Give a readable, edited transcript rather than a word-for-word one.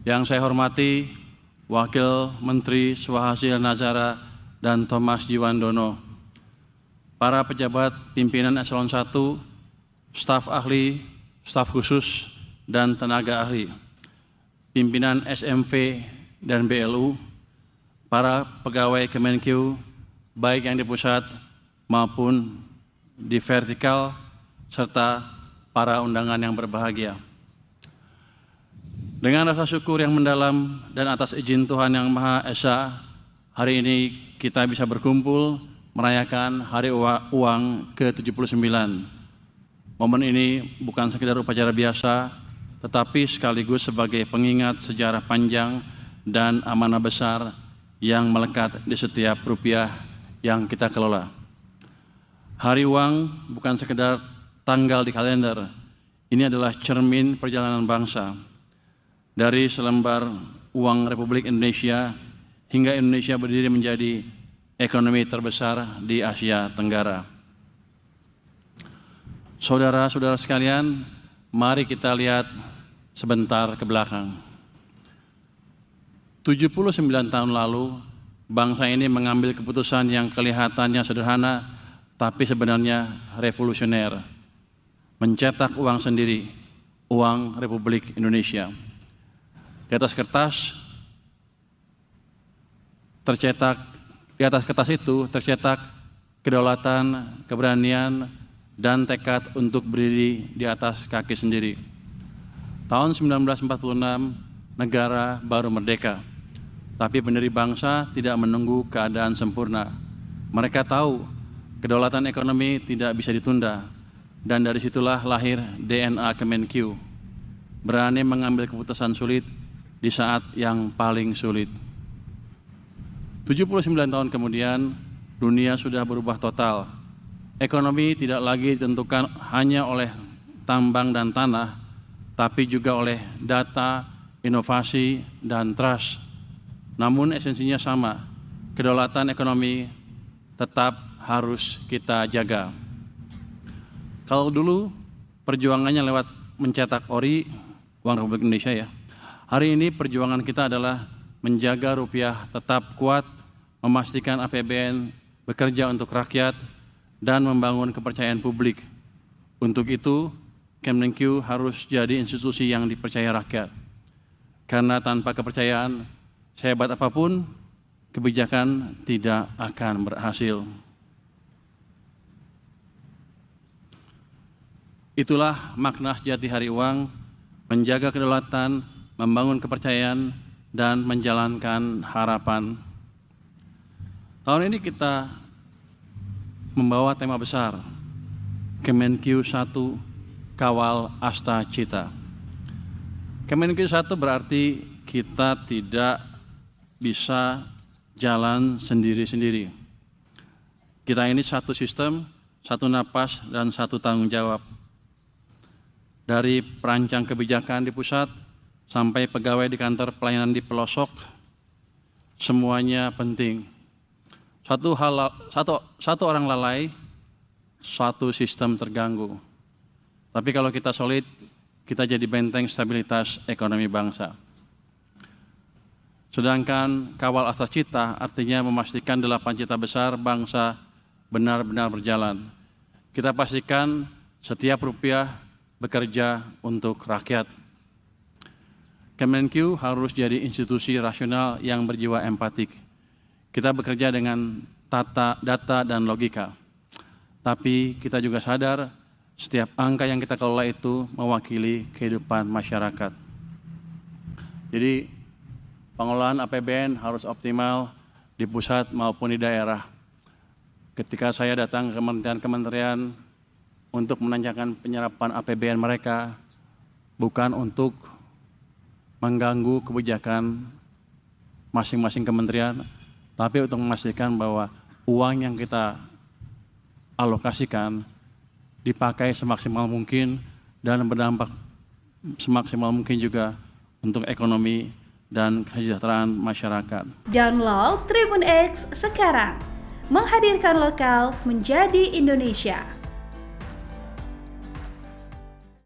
Yang saya hormati Wakil Menteri Swahasil Nazara dan Thomas Jiwandono, para pejabat pimpinan Eselon 1, staf ahli, staf khusus, dan tenaga ahli, pimpinan SMV dan BLU, para pegawai Kemenkyu, baik yang di pusat maupun di vertikal, serta para undangan yang berbahagia. Dengan rasa syukur yang mendalam dan atas izin Tuhan Yang Maha Esa, hari ini kita bisa berkumpul merayakan Hari Uang ke-79. Momen ini bukan sekedar upacara biasa, tetapi sekaligus sebagai pengingat sejarah panjang dan amanah besar yang melekat di setiap rupiah yang kita kelola. Hari Uang bukan sekedar tanggal di kalender, ini adalah cermin perjalanan bangsa. Dari selembar uang Republik Indonesia hingga Indonesia berdiri menjadi ekonomi terbesar di Asia Tenggara. Saudara-saudara sekalian, mari kita lihat sebentar ke belakang. 79 tahun lalu, bangsa ini mengambil keputusan yang kelihatannya sederhana, tapi sebenarnya revolusioner. Mencetak uang sendiri, uang Republik Indonesia. Di atas kertas itu tercetak kedaulatan, keberanian, dan tekad untuk berdiri di atas kaki sendiri. Tahun 1946, negara baru merdeka. Tapi pendiri bangsa tidak menunggu keadaan sempurna. Mereka tahu kedaulatan ekonomi tidak bisa ditunda. Dan dari situlah lahir DNA Kemenkyu. Berani mengambil keputusan sulit di saat yang paling sulit. 79 tahun kemudian, dunia sudah berubah total. Ekonomi tidak lagi ditentukan hanya oleh tambang dan tanah, tapi juga oleh data, inovasi, dan trust. Namun esensinya sama, kedaulatan ekonomi tetap harus kita jaga. Kalau dulu perjuangannya lewat mencetak ori, uang Republik Indonesia ya, hari ini perjuangan kita adalah menjaga rupiah tetap kuat, memastikan APBN bekerja untuk rakyat, dan membangun kepercayaan publik. Untuk itu, Kemenkyu harus jadi institusi yang dipercaya rakyat. Karena tanpa kepercayaan, sehebat apapun, kebijakan tidak akan berhasil. Itulah makna sejati Hari Uang, menjaga kedaulatan, membangun kepercayaan, dan menjalankan harapan. Tahun ini kita membawa tema besar, Kemenkyu 1, Kawal Asta Cita. Kemenkyu 1 berarti kita tidak bisa jalan sendiri-sendiri. Kita ini satu sistem, satu napas, dan satu tanggung jawab. Dari perancang kebijakan di pusat sampai pegawai di kantor pelayanan di pelosok, semuanya penting. Satu orang lalai, satu sistem terganggu. Tapi kalau kita solid, kita jadi benteng stabilitas ekonomi bangsa. Sedangkan kawal asta cita artinya memastikan 8 cita besar bangsa benar-benar berjalan. Kita pastikan setiap rupiah bekerja untuk rakyat. Kemenkyu harus jadi institusi rasional yang berjiwa empatik. Kita bekerja dengan data dan logika. Tapi kita juga sadar setiap angka yang kita kelola itu mewakili kehidupan masyarakat. Jadi pengelolaan APBN harus optimal di pusat maupun di daerah. Ketika saya datang ke kementerian untuk menanyakan penyerapan APBN mereka, bukan untuk mengganggu kebijakan masing-masing kementerian, tapi untuk memastikan bahwa uang yang kita alokasikan dipakai semaksimal mungkin dan berdampak semaksimal mungkin juga untuk ekonomi dan kesejahteraan masyarakat. Download Tribun X sekarang, menghadirkan lokal menjadi Indonesia.